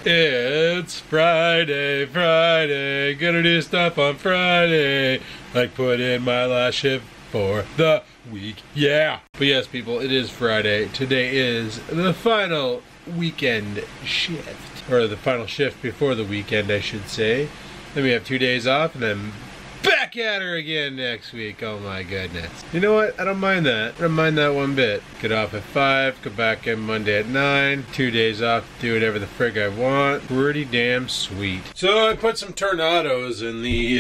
It's Friday, gonna do stuff on Friday, like put in my last shift for the week, yeah. But yes, people, it is Friday. Today is the final weekend shift, or the final shift before the weekend, I should say. Then we have 2 days off, and then back at her again next week. Oh my goodness. You know what? I don't mind that. I don't mind that one bit. Get off at 5, go back in Monday at 9. 2 days off, do whatever the frig I want. Pretty damn sweet. So I put some tornadoes in the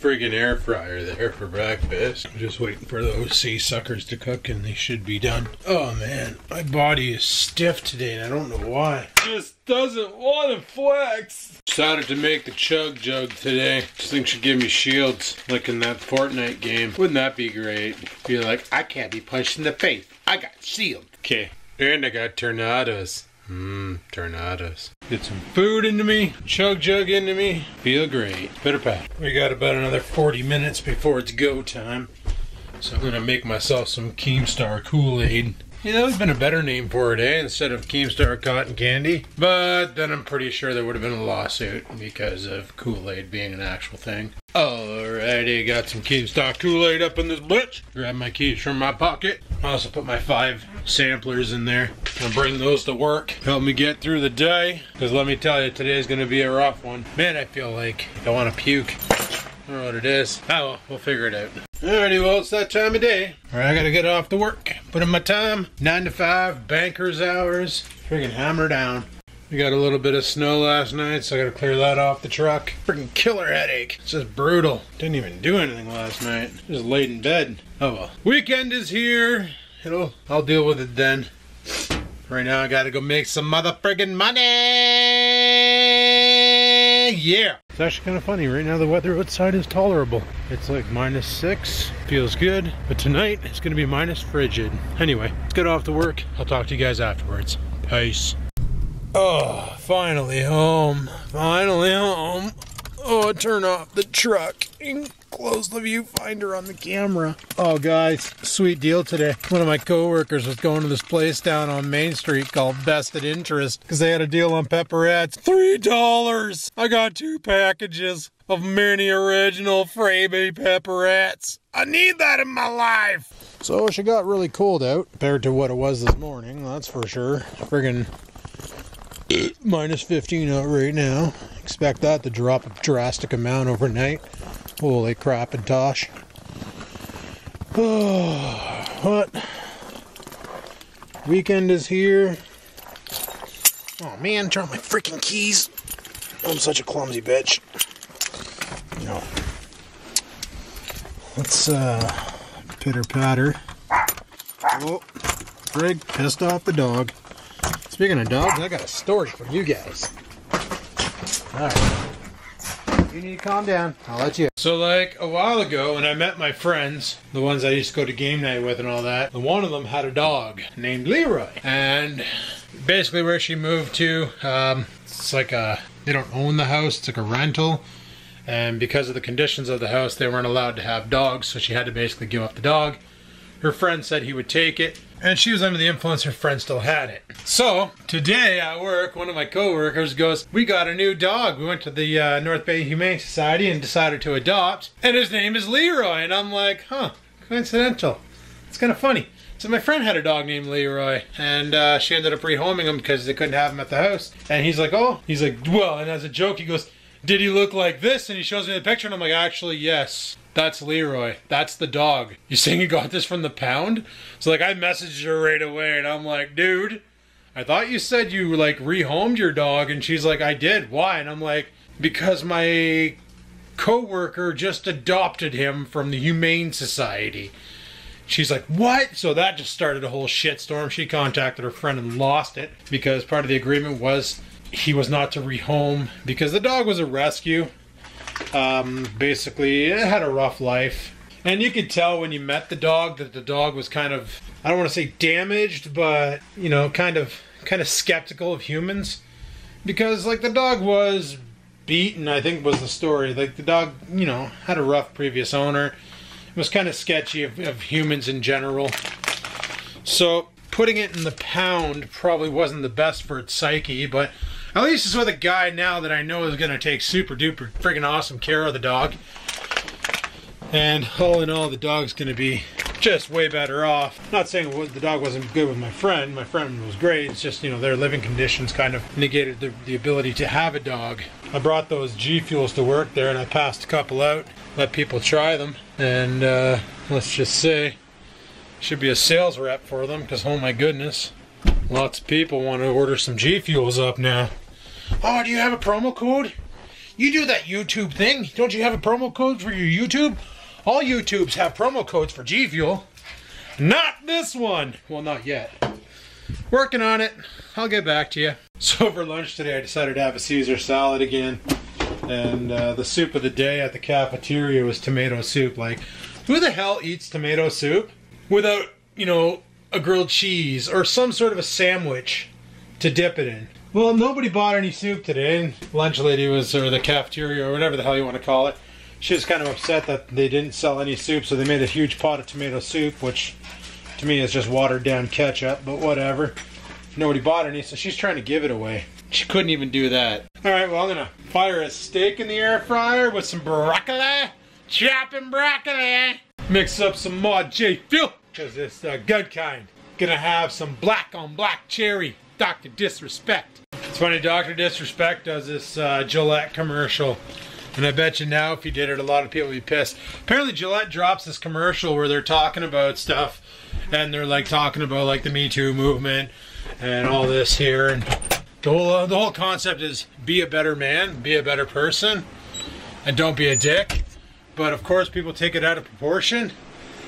friggin' air fryer there for breakfast. I'm just waiting for those sea suckers to cook and they should be done. Oh man, my body is stiff today and I don't know why. Just doesn't want to flex. Decided to make the chug jug today. Just think she'd give me shields like in that Fortnite game. Wouldn't that be great? Be like, I can't be punched in the face. I got shield. Okay. And I got tornadoes. Tornadoes. Get some food into me. Chug jug into me. Feel great. Pitter pat. We got about another 40 minutes before it's go time. So I'm gonna make myself some Keemstar Kool-Aid. Yeah, that would have been a better name for it, eh? Instead of Keemstar Cotton Candy. But then I'm pretty sure there would have been a lawsuit because of Kool-Aid being an actual thing. Alrighty, got some Keemstar Kool-Aid up in this bitch. Grab my keys from my pocket. I also put my 5 samplers in there. I'll bring those to work. Help me get through the day. Because let me tell you, today's going to be a rough one. Man, I feel like I want to puke. I don't know what it is. Oh, well, we'll figure it out. Alrighty, well, it's that time of day. Alright, I gotta get off to work. Put in my time. 9 to 5, banker's hours. Friggin' hammer down. We got a little bit of snow last night, so I gotta clear that off the truck. Friggin' killer headache. It's just brutal. Didn't even do anything last night. Just laid in bed. Oh well. Weekend is here. I'll deal with it then. Right now, I gotta go make some mother friggin' money. Yeah. It's actually kind of funny. Right now the weather outside is tolerable. It's like -6. Feels good. But tonight it's going to be minus frigid. Anyway, let's get off to work. I'll talk to you guys afterwards. Peace. Oh, finally home. Finally home. Oh, turn off the truck and close the viewfinder on the camera. Oh, guys, sweet deal today. One of my coworkers was going to this place down on Main Street called Vested Interest because they had a deal on pepperettes. $3! I got 2 packages of mini original Frabie pepperettes. I need that in my life. So she got really cold out compared to what it was this morning, that's for sure. Friggin' -15 out right now. Expect that to drop a drastic amount overnight. Holy crap and tosh. Oh, what? Weekend is here. Oh man, turn my freaking keys. I'm such a clumsy bitch. You know. Let's pitter patter. Oh, frig, pissed off the dog. Speaking of dogs, I got a story for you guys. Alright. You need to calm down. I'll let you. So like a while ago when I met my friends, the ones I used to go to game night with and all that, one of them had a dog named Leroy. And basically where she moved to, it's like they don't own the house, it's like a rental. And because of the conditions of the house, they weren't allowed to have dogs, so she had to basically give up the dog. Her friend said he would take it. And she was under the influence, her friend still had it. So, today at work, one of my coworkers goes, we got a new dog. We went to the North Bay Humane Society and decided to adopt. And his name is Leroy. And I'm like, huh, coincidental. It's kind of funny. So my friend had a dog named Leroy. And she ended up rehoming him because they couldn't have him at the house. And he's like, oh. He's like, well, and as a joke, he goes, did he look like this? And he shows me the picture and I'm like, actually, yes. That's Leroy. That's the dog. You saying you got this from the pound? So like I messaged her right away and I'm like, dude, I thought you said you like rehomed your dog. And she's like, I did. Why? And I'm like, because my coworker just adopted him from the Humane Society. She's like, what? So that just started a whole shitstorm. She contacted her friend and lost it because part of the agreement was he was not to rehome because the dog was a rescue. Basically, it had a rough life. And you could tell when you met the dog that the dog was kind of, I don't want to say damaged, but, you know, kind of skeptical of humans. Because, like, the dog was beaten, I think was the story. Like, the dog, you know, had a rough previous owner. It was kind of sketchy of humans in general. So, putting it in the pound probably wasn't the best for its psyche, but At least it's with a guy now that I know is going to take super duper friggin' awesome care of the dog. And all in all, the dog's going to be just way better off. Not saying the dog wasn't good with my friend. My friend was great. It's just, you know, their living conditions kind of negated the ability to have a dog. I brought those G Fuels to work there and I passed a couple out. Let people try them. And let's just say, should be a sales rep for them because, oh my goodness, lots of people want to order some G Fuels up now. Oh, do you have a promo code? You do that YouTube thing. Don't you have a promo code for your YouTube? All YouTubes have promo codes for G Fuel. Not this one. Well, not yet. Working on it. I'll get back to you. So for lunch today, I decided to have a Caesar salad again. And the soup of the day at the cafeteria was tomato soup. Like, who the hell eats tomato soup without, you know, a grilled cheese or some sort of a sandwich to dip it in? Well, nobody bought any soup today. And lunch lady was, or the cafeteria, or whatever the hell you want to call it, she was kind of upset that they didn't sell any soup, so they made a huge pot of tomato soup, which to me is just watered down ketchup, but whatever. Nobody bought any, so she's trying to give it away. She couldn't even do that. Alright, well, I'm gonna fire a steak in the air fryer with some broccoli. Chopping broccoli. Mix up some more G Fuel, because it's the good kind. Gonna have some black on black cherry. Dr. Disrespect. It's funny, Dr. Disrespect does this Gillette commercial. And I bet you now if he did it, a lot of people would be pissed. Apparently Gillette drops this commercial where they're talking about stuff. And they're like talking about like the Me Too movement and all this here. And the whole concept is be a better man, be a better person, and don't be a dick. But of course people take it out of proportion.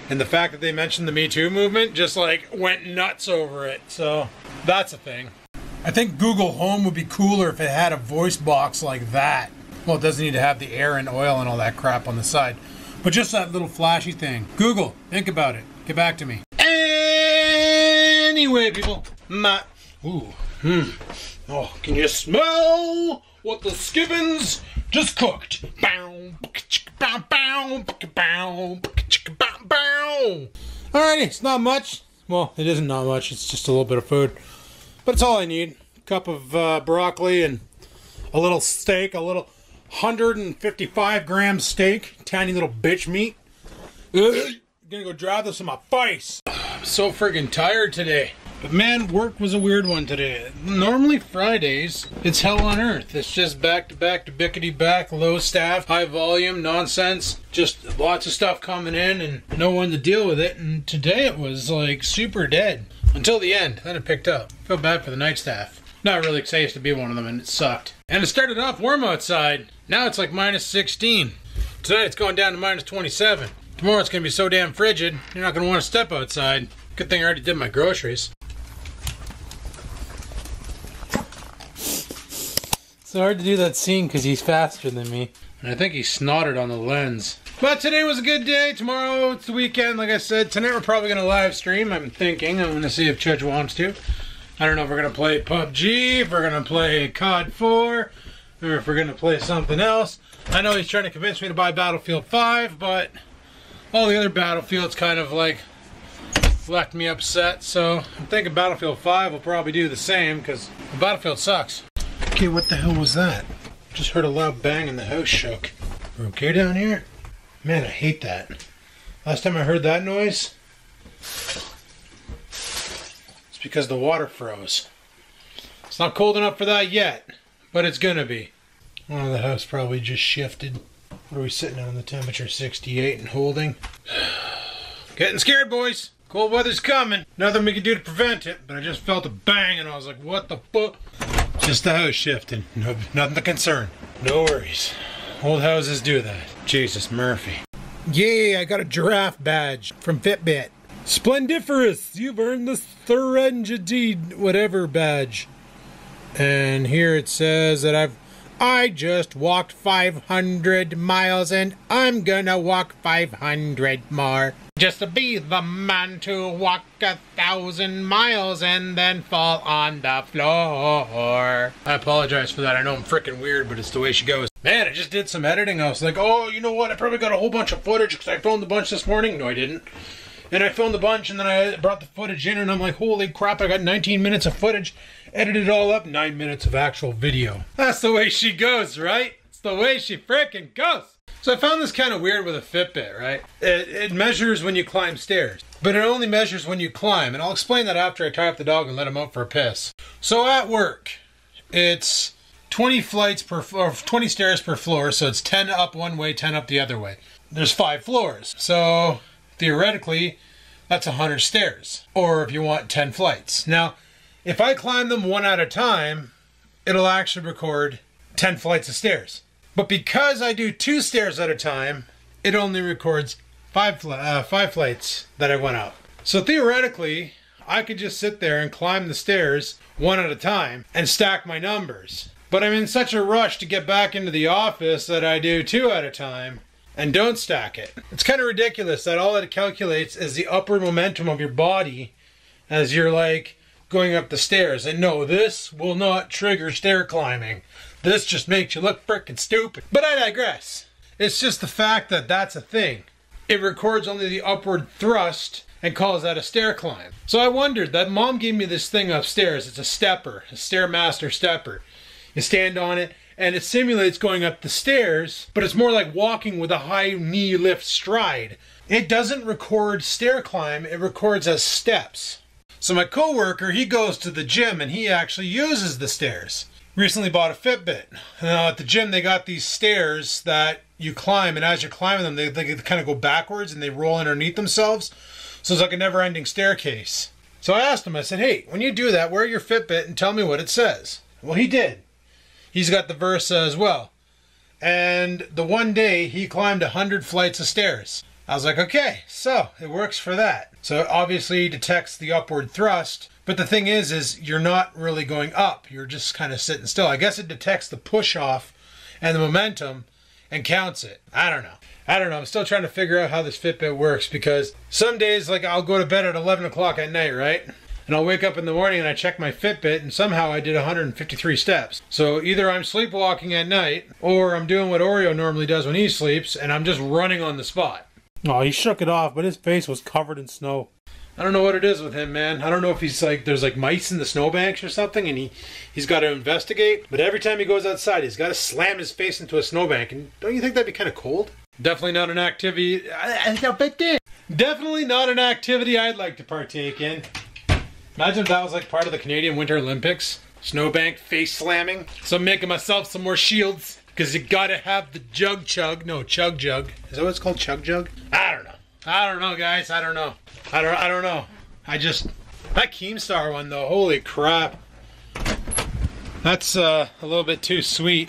And the fact that they mentioned the Me Too movement just like went nuts over it. So that's a thing. I think Google Home would be cooler if it had a voice box like that. Well, it doesn't need to have the air and oil and all that crap on the side. But just that little flashy thing. Google, think about it. Get back to me. Anyway, people. Oh, can you smell what the Skippins just cooked? Alrighty, it's not much. Well, it isn't not much. It's just a little bit of food. But it's all I need. A cup of broccoli and a little steak, a little 155 gram steak, tiny little bitch meat. Gonna go drive this in my face. I'm so friggin' tired today. But man, work was a weird one today. Normally Fridays, it's hell on earth. It's just back to back to bickety back, low staff, high volume, nonsense. Just lots of stuff coming in and no one to deal with it. And today it was like super dead. Until the end, then it picked up. Feel bad for the night staff. Not really, because I used to be one of them and it sucked. And it started off warm outside. Now it's like minus 16. Tonight it's going down to minus 27. Tomorrow it's going to be so damn frigid, you're not going to want to step outside. Good thing I already did my groceries. It's hard to do that scene because he's faster than me. And I think he snotted on the lens. But today was a good day. Tomorrow it's the weekend, like I said. Tonight we're probably going to live stream, I'm thinking. I'm going to see if Chudge wants to. I don't know if we're going to play PUBG, if we're going to play COD 4, or if we're going to play something else. I know he's trying to convince me to buy Battlefield 5, but all the other Battlefields kind of like left me upset. So I'm thinking Battlefield 5 will probably do the same, because Battlefield sucks. Okay, what the hell was that? Just heard a loud bang and the house shook. We're okay down here? Man, I hate that. Last time I heard that noise, it's because the water froze. It's not cold enough for that yet, but it's gonna be. Oh, the house probably just shifted. What are we sitting on the temperature? 68 and holding. Getting scared, boys. Cold weather's coming. Nothing we can do to prevent it, but I just felt a bang and I was like, what the fuck? Just the house shifting. No, nothing to concern. No worries. Old houses do that. Jesus Murphy. Yay, I got a giraffe badge from Fitbit. Splendiferous! You've earned the Serenity whatever badge. And here it says that I just walked 500 miles and I'm gonna walk 500 more. Just to be the man to walk 1,000 miles and then fall on the floor. I apologize for that. I know I'm freaking weird, but it's the way she goes. Man, I just did some editing. I was like, oh, you know what? I probably got a whole bunch of footage because I filmed a bunch this morning. No, I didn't. And I filmed a bunch, and then I brought the footage in, and I'm like, holy crap, I got 19 minutes of footage, edited it all up, 9 minutes of actual video. That's the way she goes, right? It's the way she frickin' goes. So I found this kind of weird with a Fitbit, right? It measures when you climb stairs, but it only measures when you climb, and I'll explain that after I tie up the dog and let him out for a piss. So at work, it's 20 flights per floor, 20 stairs per floor, so it's 10 up one way, 10 up the other way. There's 5 floors, so theoretically, that's 100 stairs, or if you want 10 flights. Now, if I climb them one at a time, it'll actually record 10 flights of stairs. But because I do 2 stairs at a time, it only records 5 flights that I went up. So theoretically, I could just sit there and climb the stairs one at a time and stack my numbers. But I'm in such a rush to get back into the office that I do 2 at a time and don't stack it. It's kind of ridiculous that all it calculates is the upward momentum of your body as you're like going up the stairs. And no, this will not trigger stair climbing. This just makes you look frickin' stupid. But I digress. It's just the fact that that's a thing. It records only the upward thrust and calls that a stair climb. So I wondered, that mom gave me this thing upstairs. It's a stepper, a Stairmaster stepper. You stand on it and it simulates going up the stairs, but it's more like walking with a high knee lift stride. It doesn't record stair climb, it records as steps. So my coworker, he goes to the gym and he actually uses the stairs. Recently bought a Fitbit. Now at the gym they got these stairs that you climb, and as you're climbing them they kind of go backwards and they roll underneath themselves. So it's like a never-ending staircase. So I asked him, I said, hey, when you do that, wear your Fitbit and tell me what it says. Well, he did. He's got the Versa as well. And the one day he climbed 100 flights of stairs. I was like, okay, so it works for that. So it obviously detects the upward thrust. But the thing is you're not really going up. You're just kind of sitting still. I guess it detects the push off and the momentum and counts it. I don't know. I'm still trying to figure out how this Fitbit works, because some days, like, I'll go to bed at 11 o'clock at night, right? And I'll wake up in the morning and I check my Fitbit and somehow I did 153 steps. So either I'm sleepwalking at night or I'm doing what Oreo normally does when he sleeps and I'm just running on the spot. Oh, he shook it off, but his face was covered in snow. I don't know what it is with him, man. I don't know if he's like, there's like mice in the snowbanks or something and he's got to investigate. But every time he goes outside, he's got to slam his face into a snowbank. And don't you think that'd be kind of cold? Definitely not an activity. Definitely not an activity I'd like to partake in. Imagine if that was like part of the Canadian Winter Olympics. Snowbank face slamming. So I'm making myself some more shields, because you gotta have the chug. No, chug jug. Is that what it's called? Chug jug? I don't know, guys. I don't know. That Keemstar one though, holy crap. That's a little bit too sweet.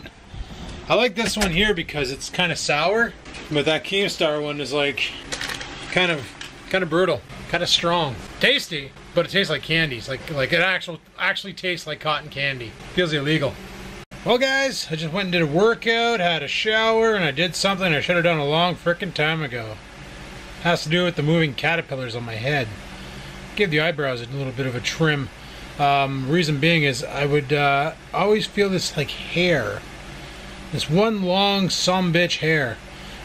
I like this one here because it's kind of sour, but that Keemstar one is like kind of brutal, kind of strong. Tasty, but it tastes like candies. Like it actually tastes like cotton candy. Feels illegal. Well guys, I just went and did a workout, had a shower, and I did something I should have done a long frickin' time ago. Has to do with the moving caterpillars on my head. Give the eyebrows a little bit of a trim. Reason being is I would always feel this like hair. This one long sumbitch hair.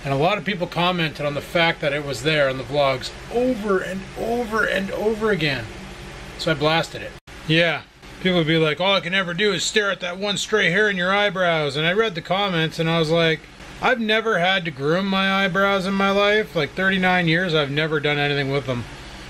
And a lot of people commented on the fact that it was there on the vlogs over and over and over again. So I blasted it. Yeah, people would be like, all I can ever do is stare at that one stray hair in your eyebrows. And I read the comments and I was like, I've never had to groom my eyebrows in my life. Like 39 years, I've never done anything with them.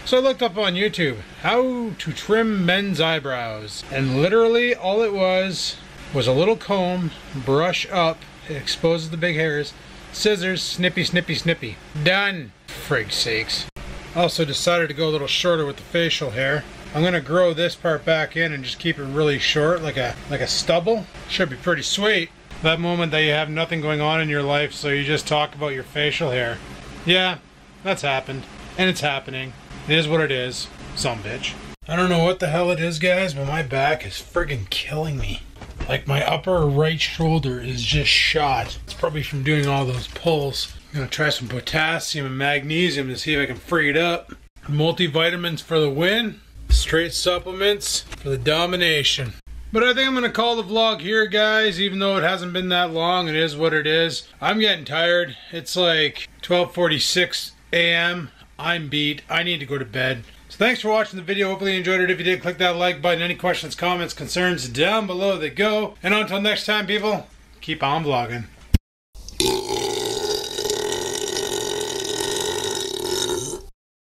So I looked up on YouTube, how to trim men's eyebrows. And literally all it was a little comb, brush up, it exposes the big hairs, scissors, snippy, snippy, snippy. Done. Frig's sakes. Also decided to go a little shorter with the facial hair. I'm gonna grow this part back in and just keep it really short, like a stubble. Should be pretty sweet. That moment that you have nothing going on in your life, so you just talk about your facial hair. Yeah, that's happened. And it's happening. It is what it is. Some bitch. I don't know what the hell it is, guys, but my back is friggin' killing me. Like my upper right shoulder is just shot. It's probably from doing all those pulls. I'm gonna try some potassium and magnesium to see if I can free it up. Multivitamins for the win. Straight supplements for the domination. But I think I'm gonna call the vlog here, guys, even though it hasn't been that long. It is what it is. I'm getting tired. It's like 12:46 a.m. I'm beat. I need to go to bed. So thanks for watching the video. Hopefully you enjoyed it. If you did, click that like button. Any questions, comments, concerns, down below they go. And until next time, people, keep on vlogging.